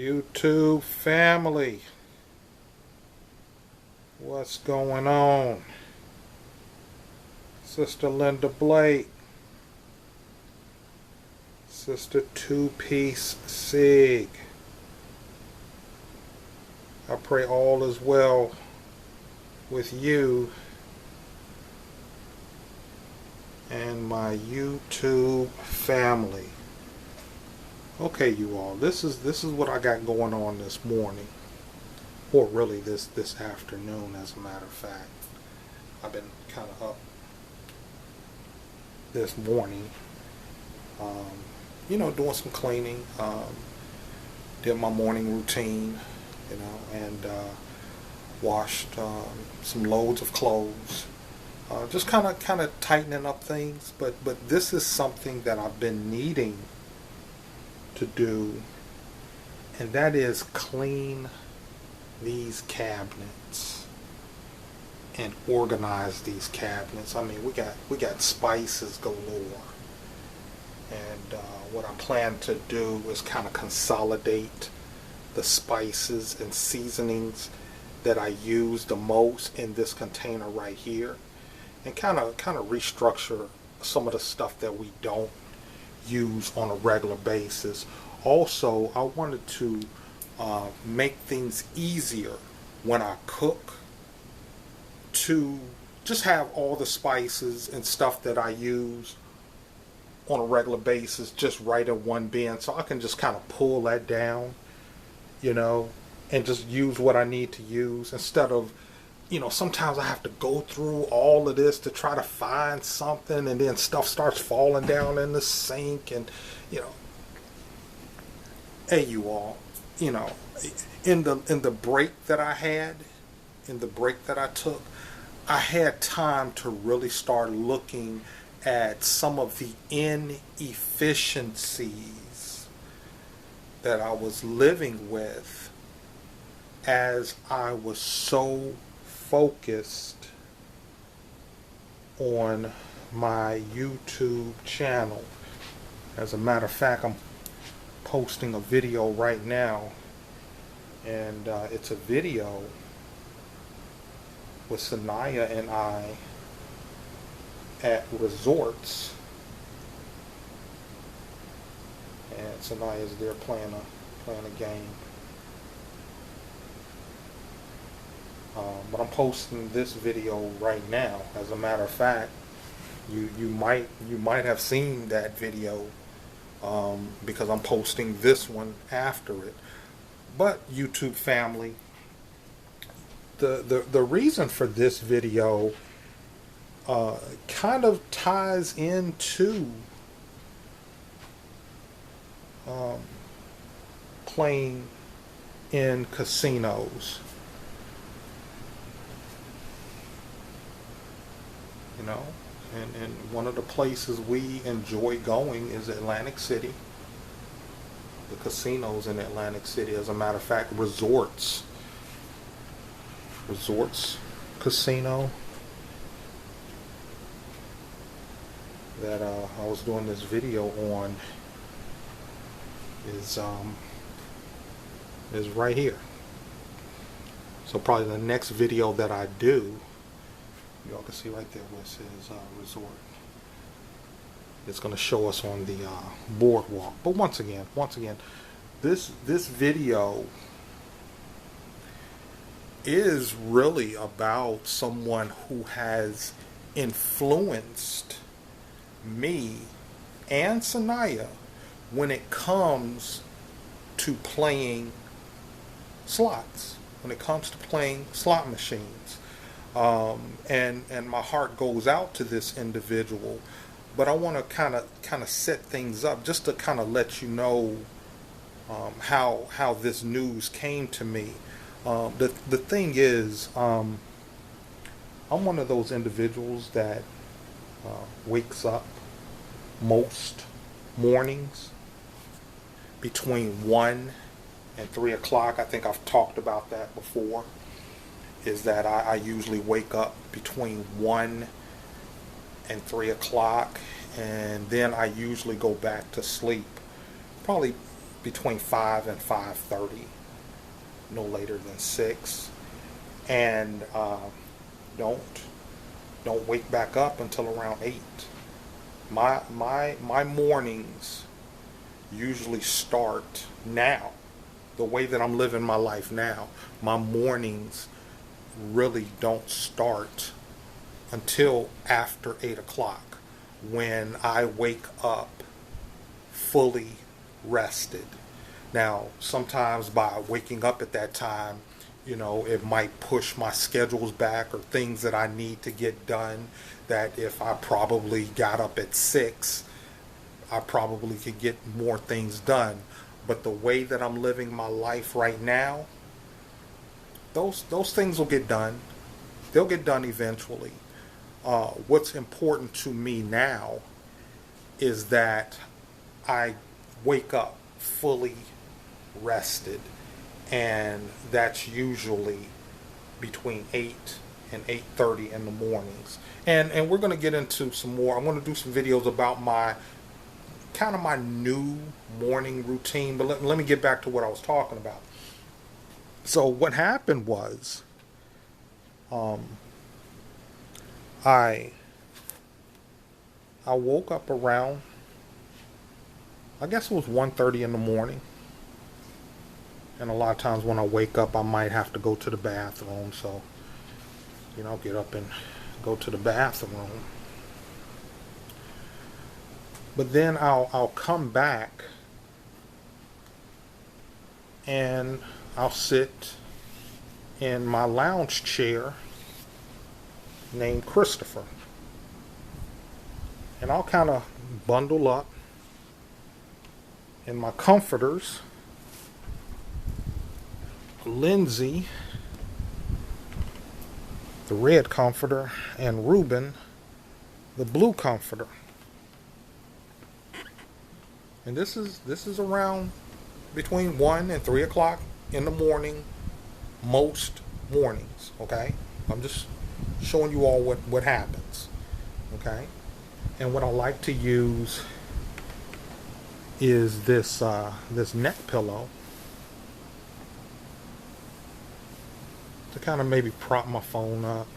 YouTube family, what's going on? Sister Linda Blake, Sister Two-Piece Sig. I pray all is well with you and my YouTube family. Okay, you all, this is what I got going on this morning, or really this afternoon, as a matter of fact. I've been kind of up this morning, doing some cleaning, did my morning routine, and washed some loads of clothes, just kind of tightening up things. But this is something that I've been needing to do, and that is clean these cabinets and organize these cabinets. I mean, we got spices galore, and what I plan to do is kind of consolidate the spices and seasonings that I use the most in this container right here, and kind of restructure some of the stuff that we don't use on a regular basis. Also, I wanted to make things easier when I cook, to just have all the spices and stuff that I use on a regular basis just right in one bin, so I can just kind of pull that down, and just use what I need to use, instead of, sometimes I have to go through all of this to try to find something, and then stuff starts falling down in the sink, and, hey, you all, in the break that I had, in the break that I took, I had time to really start looking at some of the inefficiencies that I was living with, as I was so focused on my YouTube channel. As a matter of fact, I'm posting a video right now, and it's a video with Sanaya and I at resorts, and Sanaya's there playing a game. But I'm posting this video right now. As a matter of fact, you might have seen that video, because I'm posting this one after it. But YouTube family, the reason for this video kind of ties into playing in casinos. And one of the places we enjoy going is Atlantic City. The casinos in Atlantic City, as a matter of fact, Resorts Casino that I was doing this video on is right here. So probably the next video that I do, y'all can see right there where it says resort. It's going to show us on the boardwalk. But once again, this video is really about someone who has influenced me and Sanaya when it comes to playing slots, when it comes to playing slot machines. And my heart goes out to this individual, but I want to kind of set things up just to kind of let you know how this news came to me. The thing is, I'm one of those individuals that wakes up most mornings between 1 and 3 o'clock. I think I've talked about that before, is that I usually wake up between 1 and 3 o'clock, and then I usually go back to sleep probably between 5 and 5:30, no later than 6. And don't don't wake back up until around 8. My mornings usually start now. The way that I'm living my life now, my mornings really don't start until after 8 o'clock, when I wake up fully rested. Now, sometimes by waking up at that time, it might push my schedules back, or things that I need to get done, that if I probably got up at 6, I probably could get more things done. But the way that I'm living my life right now, those things will get done. They'll get done eventually. What's important to me now is that I wake up fully rested, and that's usually between 8 and 8:30 in the mornings. And we're going to get into some more. I'm going to do some videos about my new morning routine, but let me get back to what I was talking about. So what happened was, I woke up around, I guess it was 1:30 in the morning. And a lot of times when I wake up, I might have to go to the bathroom. So, I'll get up and go to the bathroom. But then I'll come back and I'll sit in my lounge chair named Christopher. And I'll kind of bundle up in my comforters. Lindsay, the red comforter, and Ruben, the blue comforter. And this is around between 1 and 3 o'clock in the morning, most mornings, okay? I'm just showing you all what happens, okay? And what I like to use is this neck pillow to kind of maybe prop my phone up.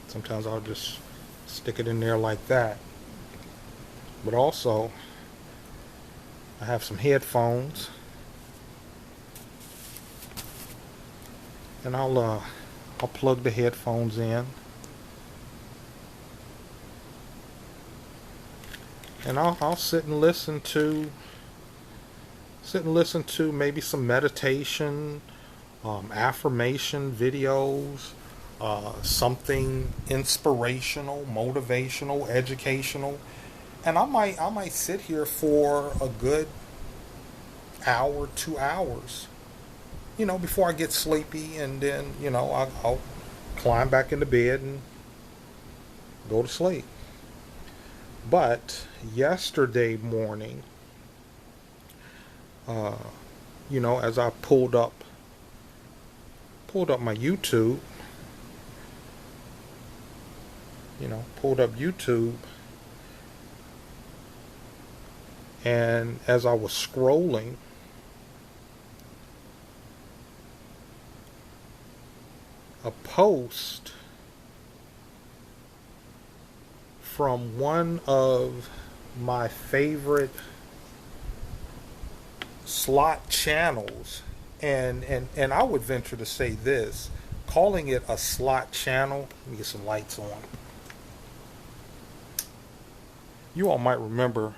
Sometimes I'll just stick it in there like that. But also, I have some headphones, and I'll plug the headphones in, and I'll sit and listen to maybe some meditation, affirmation videos, something inspirational, motivational, educational. And I might sit here for a good hour, 2 hours, before I get sleepy, and then, I'll climb back into bed and go to sleep. But yesterday morning, as I pulled up my YouTube, and as I was scrolling, a post from one of my favorite slot channels, and I would venture to say this, calling it a slot channel. Let me get some lights on. You all might remember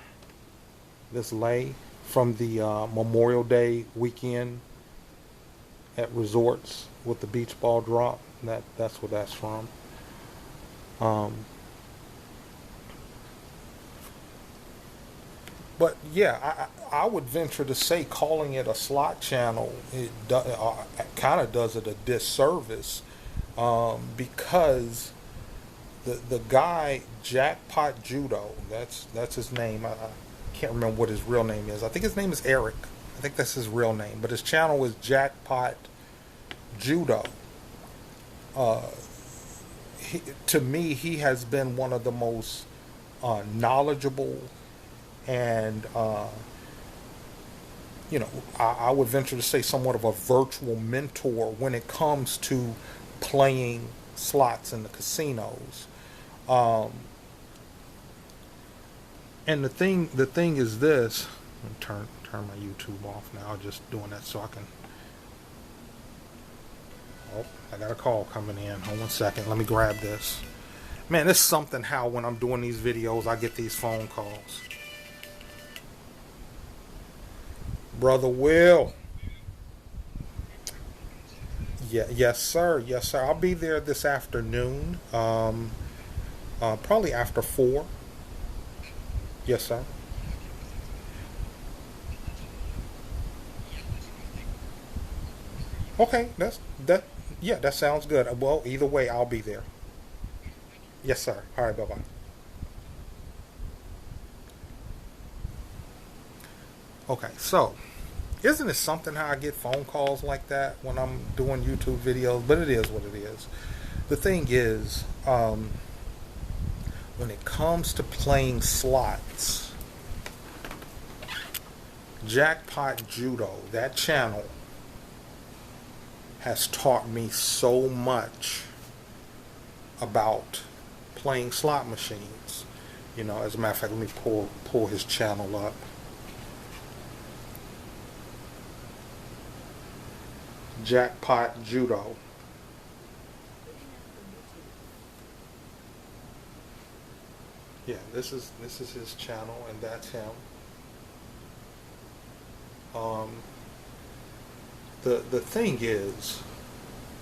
this lay from the Memorial Day weekend at resorts with the beach ball drop. That's where that's from. But yeah, I would venture to say calling it a slot channel, it kind of does it a disservice, because the guy, Jackpot Judo, that's his name. I can't remember what his real name is. I think his name is Eric. I think that's his real name. But his channel is Jackpot Judo. To me, he has been one of the most knowledgeable and you know, I would venture to say somewhat of a virtual mentor when it comes to playing slots in the casinos. Um, and the thing is this. Let me turn my YouTube off now. Just doing that so I can. Oh, I got a call coming in. Hold 1 second. Let me grab this. Man, it's something how when I'm doing these videos, I get these phone calls. Brother Will. Yeah, yes, sir. Yes, sir. I'll be there this afternoon. Probably after 4. Yes, sir. Okay, that. Yeah, that sounds good. Well, either way, I'll be there. Yes, sir. All right, bye bye. Okay, so isn't it something how I get phone calls like that when I'm doing YouTube videos? But it is what it is. The thing is, when it comes to playing slots, Jackpot Judo, that channel, has taught me so much about playing slot machines. You know, as a matter of fact, let me pull his channel up. Jackpot Judo. Yeah, this is his channel, and that's him. Um, the thing is,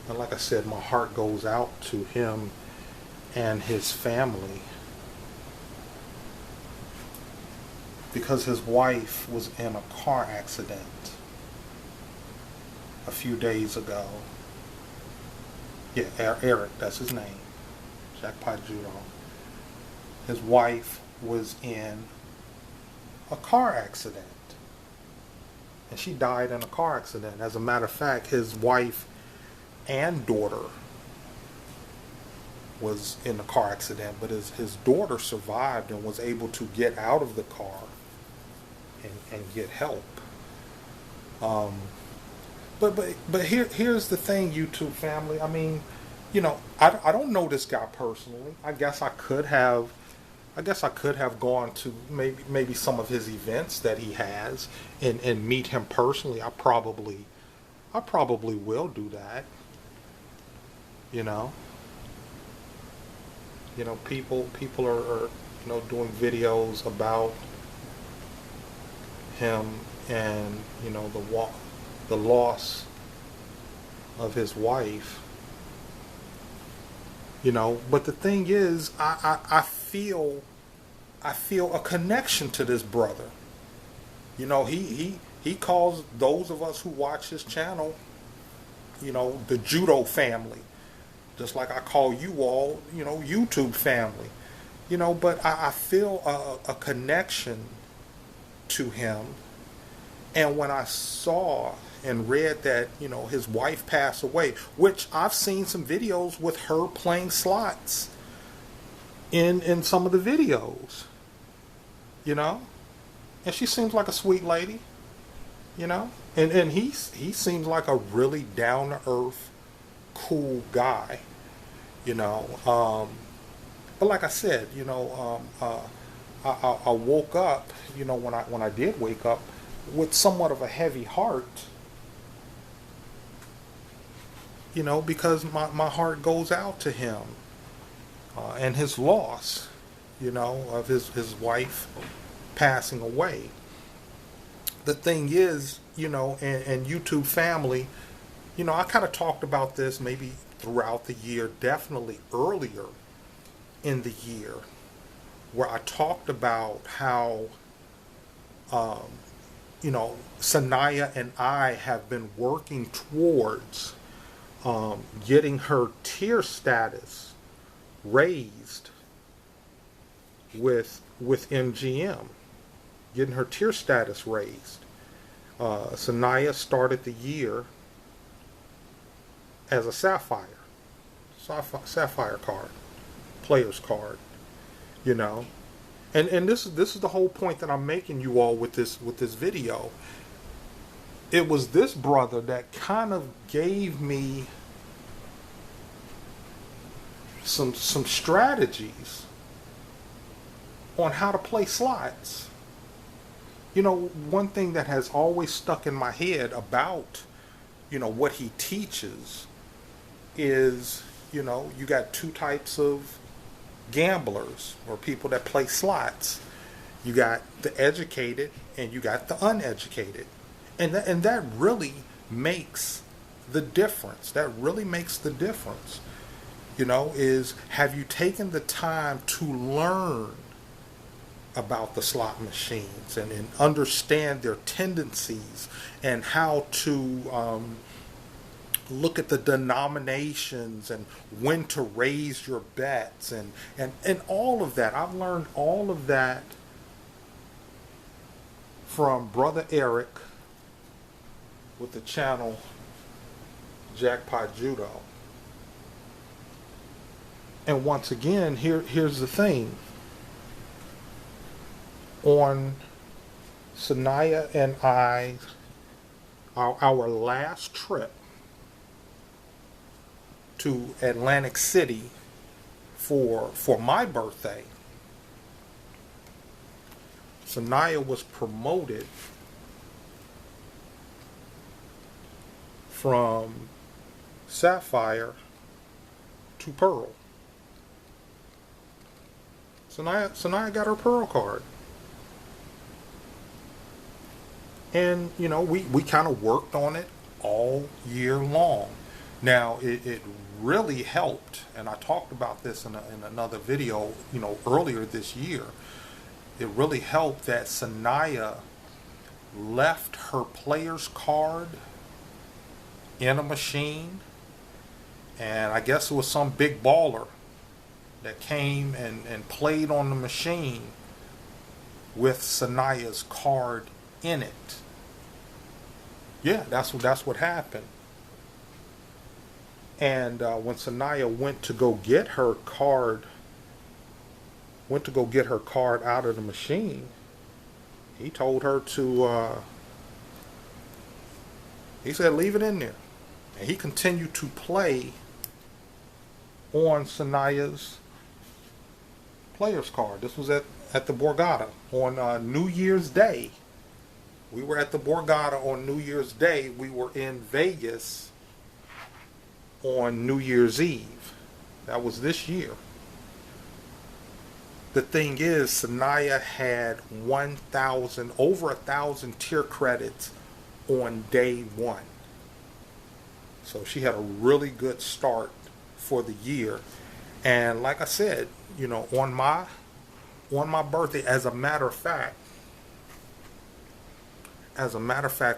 and like I said, my heart goes out to him and his family because his wife was in a car accident a few days ago. Yeah, Eric, that's his name. Jackpot Judo. His wife was in a car accident. And she died in a car accident. As a matter of fact, his wife and daughter was in a car accident, but his daughter survived and was able to get out of the car and get help. Um, but here's the thing, YouTube family. I mean, you know, I don't know this guy personally. I guess I could have gone to maybe some of his events that he has and meet him personally. I probably will do that. You know. You know, people are doing videos about him and the loss of his wife. You know, but the thing is, I feel a connection to this brother. You know, he calls those of us who watch his channel, you know, the judo family. Just like I call you all, you know, YouTube family. You know, but I feel a connection to him. And when I saw and read that, you know, his wife passed away, which I've seen some videos with her playing slots in some of the videos, you know, and she seems like a sweet lady, you know, and he seems like a really down to earth, cool guy, you know. But like I said, you know, I woke up, you know, when I did wake up with somewhat of a heavy heart, you know, because my heart goes out to him and his loss, you know, of his wife passing away. The thing is, you know, and YouTube family, you know, I kind of talked about this maybe throughout the year, definitely earlier in the year, where I talked about how, you know, Sanaya and I have been working towards getting her tier status raised with MGM, getting her tier status raised. Sanaya started the year as a sapphire card, player's card, you know, and this is the whole point that I'm making you all with this video. it was this brother that kind of gave me some strategies on how to play slots. You know, one thing that has always stuck in my head about, you know, what he teaches is, you know, you got two types of gamblers or people that play slots. You got the educated and you got the uneducated. And that really makes the difference. That really makes the difference. You know, is have you taken the time to learn about the slot machines and understand their tendencies and how to look at the denominations and when to raise your bets and all of that. I've learned all of that from Brother Eric with the channel Jackpot Judo. And once again, here's the thing. On Sanaya and I, our last trip to Atlantic City for my birthday, Sanaya was promoted from Sapphire to Pearl. Sanaya got her Pearl card. And, you know, we kind of worked on it all year long. Now, it really helped, and I talked about this in another video, you know, earlier this year. It really helped that Sanaya left her player's card in a machine, and I guess it was some big baller that came and played on the machine with Sanaya's card in it. Yeah, that's what happened. And when Sanaya went to go get her card out of the machine, he told her to he said leave it in there. And he continued to play on Sanaya's player's card. This was at the Borgata on New Year's Day. We were at the Borgata on New Year's Day. We were in Vegas on New Year's Eve. That was this year. The thing is, Sanaya had over 1,000 tier credits on day one. So she had a really good start for the year. And like I said, you know, on my birthday, as a matter of fact,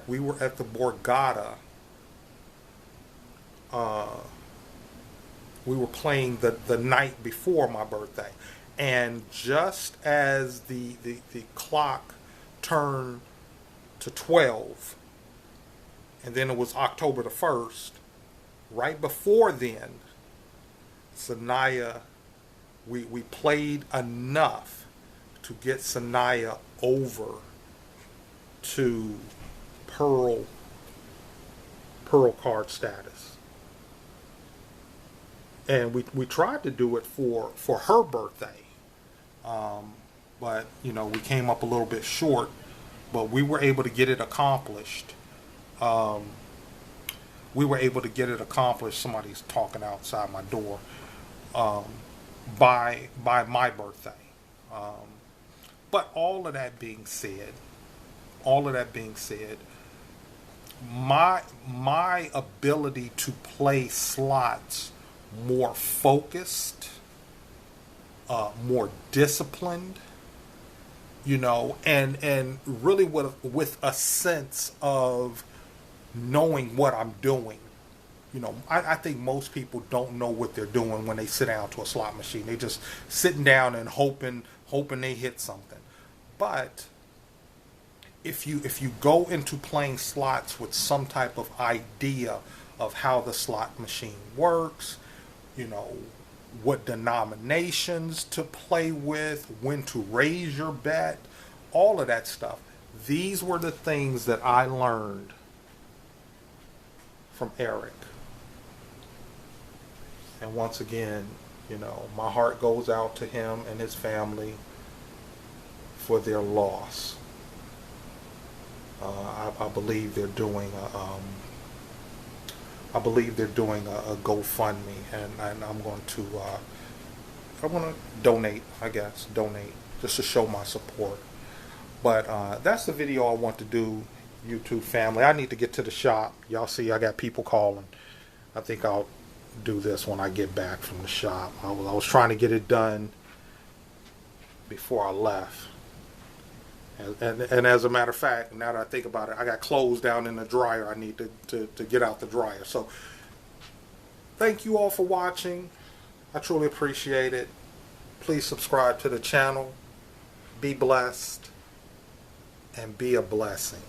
we were at the Borgata. We were playing the night before my birthday. And just as the clock turned to 12, and then it was October the 1st, right before then, Sanaya, we played enough to get Sanaya over to Pearl card status. And we tried to do it for her birthday. But, you know, we came up a little bit short, but we were able to get it accomplished. Somebody's talking outside my door. By my birthday. But all of that being said, my ability to play slots more focused, more disciplined, you know, and really with a sense of knowing what I'm doing. You know, I think most people don't know what they're doing when they sit down to a slot machine. They just sitting down and hoping they hit something. But if you go into playing slots with some type of idea of how the slot machine works, you know, what denominations to play with, when to raise your bet, all of that stuff. These were the things that I learned from Eric. And once again, you know, my heart goes out to him and his family for their loss. I believe they're doing a GoFundMe, and I'm going to donate, donate just to show my support. But that's the video I want to do, YouTube family. I need to get to the shop. Y'all see I got people calling. I think I'll do this when I get back from the shop. I was trying to get it done before I left. And as a matter of fact, now that I think about it, I got clothes down in the dryer I need to get out the dryer. So thank you all for watching. I truly appreciate it. Please subscribe to the channel. Be blessed and be a blessing.